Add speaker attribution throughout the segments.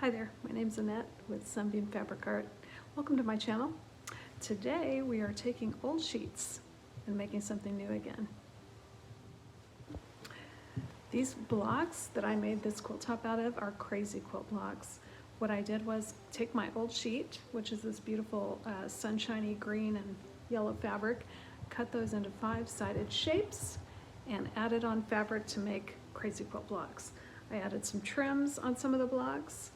Speaker 1: Hi there, my name's Annette with Sunbeam Fabric Art. Welcome to my channel. Today we are taking old sheets and making something new again. These blocks that I made this quilt top out of are crazy quilt blocks. What I did was take my old sheet, which is this beautiful sunshiny green and yellow fabric, cut those into 5-sided shapes and added on fabric to make crazy quilt blocks. I added some trims on some of the blocks.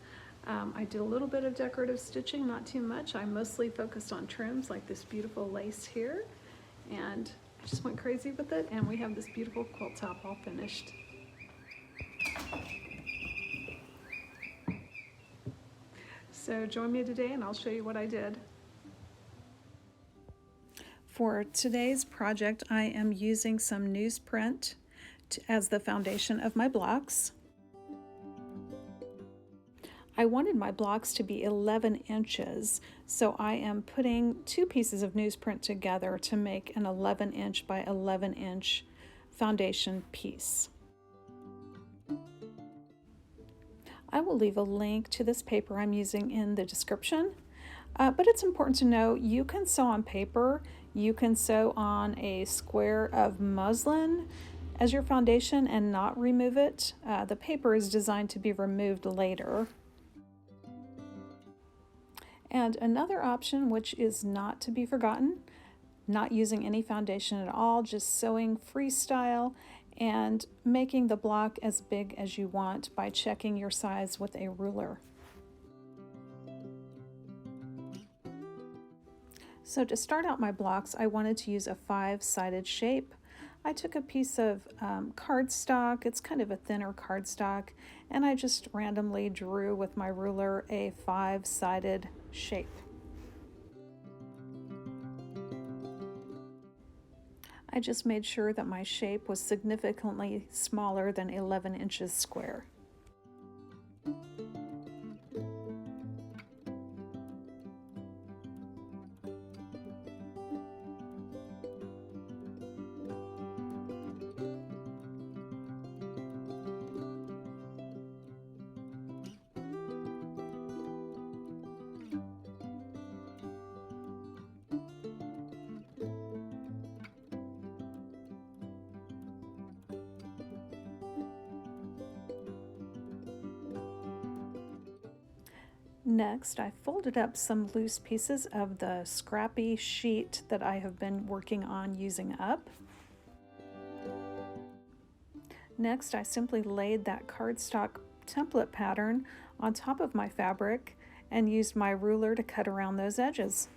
Speaker 1: I did a little bit of decorative stitching, not too much. I mostly focused on trims like this beautiful lace here, and I just went crazy with it, and we have this beautiful quilt top all finished. So join me today and I'll show you what I did. For today's project, I am using some newsprint as the foundation of my blocks. I wanted my blocks to be 11 inches, so I am putting 2 pieces of newsprint together to make an 11 inch by 11 inch foundation piece. I will leave a link to this paper I'm using in the description, but it's important to know you can sew on paper, you can sew on a square of muslin as your foundation and not remove it. The paper is designed to be removed later. And another option, which is not to be forgotten, not using any foundation at all, just sewing freestyle and making the block as big as you want by checking your size with a ruler. So to start out my blocks, I wanted to use a 5-sided shape. I took a piece of cardstock, it's kind of a thinner cardstock, and I just randomly drew with my ruler a 5-sided shape. I just made sure that my shape was significantly smaller than 11 inches square. Next, I folded up some loose pieces of the scrappy sheet that I have been working on using up. Next, I simply laid that cardstock template pattern on top of my fabric and used my ruler to cut around those edges.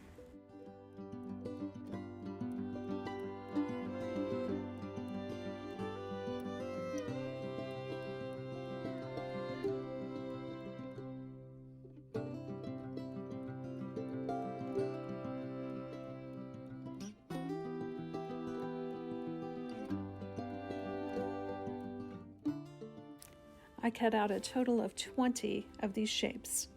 Speaker 1: I cut out a total of 20 of these shapes.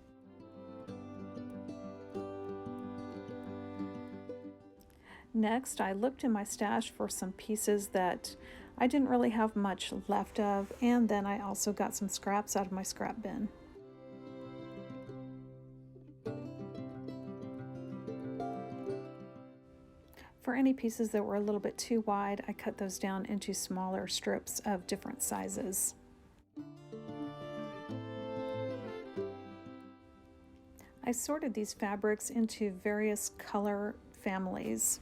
Speaker 1: Next, I looked in my stash for some pieces that I didn't really have much left of, and then I also got some scraps out of my scrap bin. For any pieces that were a little bit too wide, I cut those down into smaller strips of different sizes. I sorted these fabrics into various color families.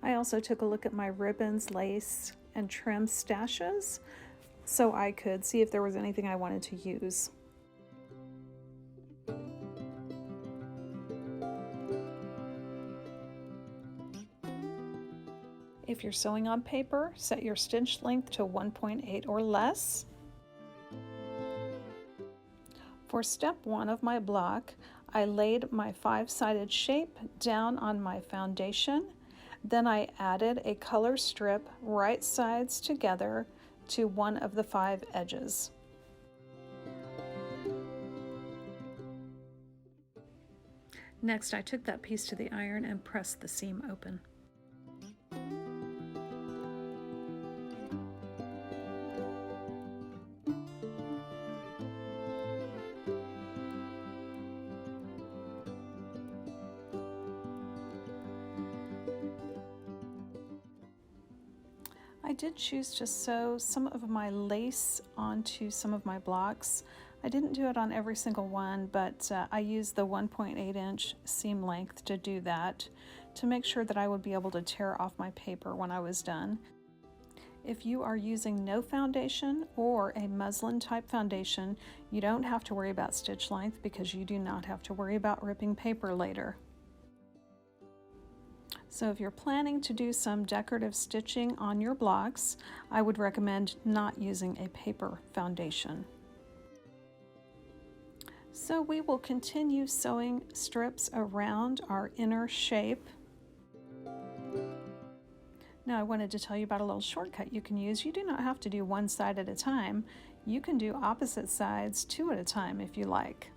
Speaker 1: I also took a look at my ribbons, lace, and trim stashes so I could see if there was anything I wanted to use. If you're sewing on paper, set your stitch length to 1.8 or less. For step 1 of my block, I laid my 5-sided shape down on my foundation. Then I added a color strip right sides together to one of the 5 edges. Next, I took that piece to the iron and pressed the seam open. did choose to sew some of my lace onto some of my blocks. I didn't do it on every single one, but I used the 1.8 inch seam length to do that, to make sure that I would be able to tear off my paper when I was done. If you are using no foundation or a muslin type foundation, you don't have to worry about stitch length because you do not have to worry about ripping paper later. So if you're planning to do some decorative stitching on your blocks, I would recommend not using a paper foundation. So we will continue sewing strips around our inner shape. Now I wanted to tell you about a little shortcut you can use. You do not have to do one side at a time. You can do opposite sides 2 at a time if you like.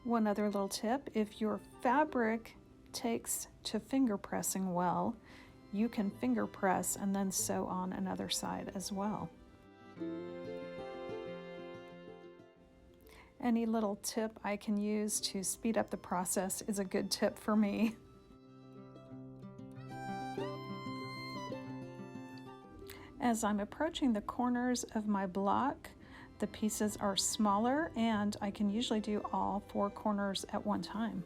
Speaker 1: One other little tip, if your fabric takes to finger pressing well, you can finger press and then sew on another side as well. Any little tip I can use to speed up the process is a good tip for me. As I'm approaching the corners of my block, the pieces are smaller and I can usually do all 4 corners at one time.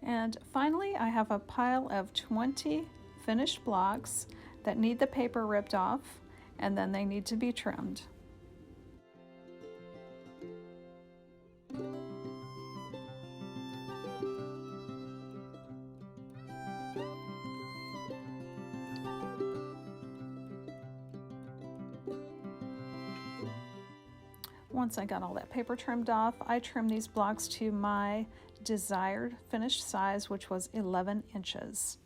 Speaker 1: And finally, I have a pile of 20 finished blocks that need the paper ripped off, and then they need to be trimmed. Once I got all that paper trimmed off, I trimmed these blocks to my desired finished size, which was 11 inches.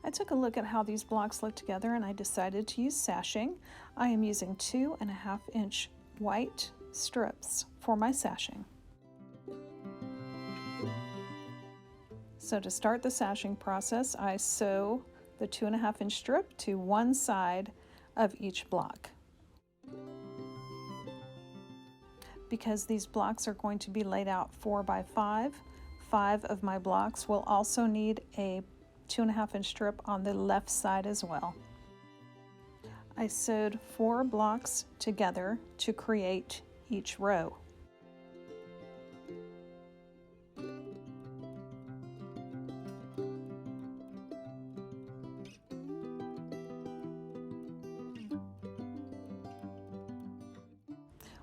Speaker 1: I took a look at how these blocks look together and I decided to use sashing. I am using 2.5 inch white strips for my sashing. So to start the sashing process, I sew the 2.5 inch strip to one side of each block. Because these blocks are going to be laid out 4 by 5, 5 of my blocks will also need a 2.5 inch strip on the left side as well. I sewed 4 blocks together to create each row.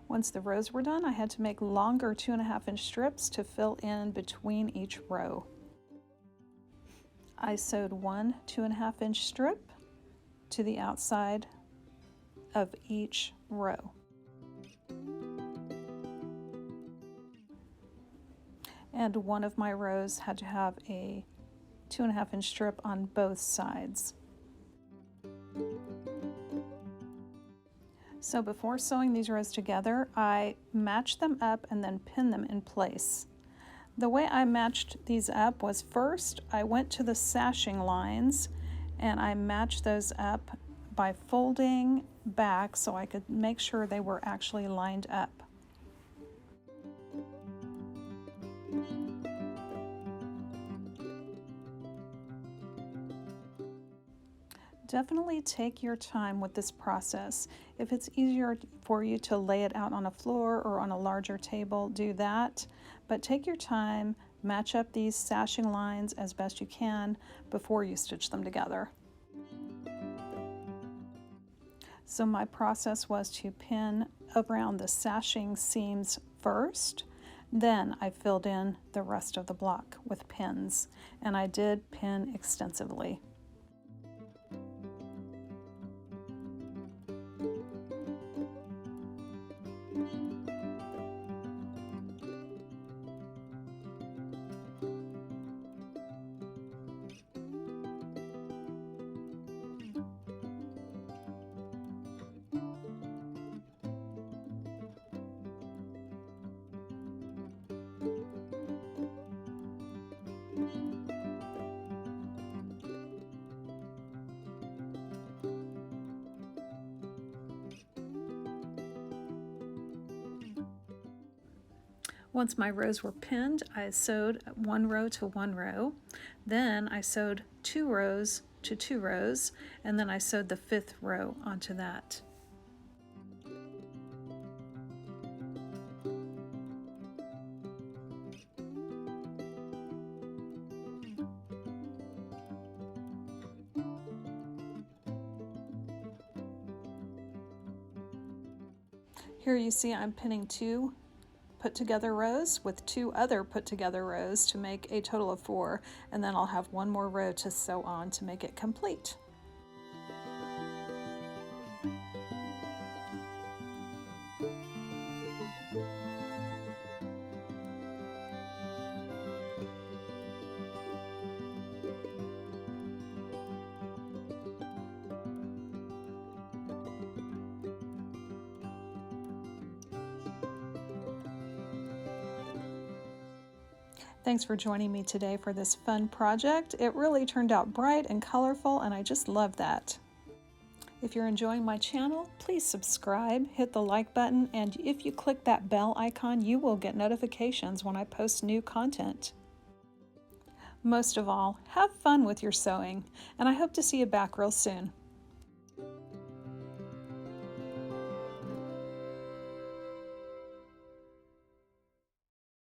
Speaker 1: Once the rows were done, I had to make longer 2.5 inch strips to fill in between each row. I sewed one 2.5 inch strip to the outside of each row. And one of my rows had to have a 2.5 inch strip on both sides. So before sewing these rows together, I matched them up and then pinned them in place. The way I matched these up was first I went to the sashing lines and I matched those up by folding back so I could make sure they were actually lined up. Definitely take your time with this process. If it's easier for you to lay it out on a floor or on a larger table, do that. But take your time, match up these sashing lines as best you can before you stitch them together. So my process was to pin around the sashing seams first, then I filled in the rest of the block with pins, and I did pin extensively. Once my rows were pinned, I sewed 1 row to 1 row. Then I sewed 2 rows to 2 rows, and then I sewed the 5th row onto that. Here you see I'm pinning 2 put together rows with 2 other put together rows to make a total of 4, and then I'll have 1 more row to sew on to make it complete. Thanks for joining me today for this fun project. It really turned out bright and colorful, and I just love that. If you're enjoying my channel, please subscribe, hit the like button, and if you click that bell icon, you will get notifications when I post new content. Most of all, have fun with your sewing, and I hope to see you back real soon.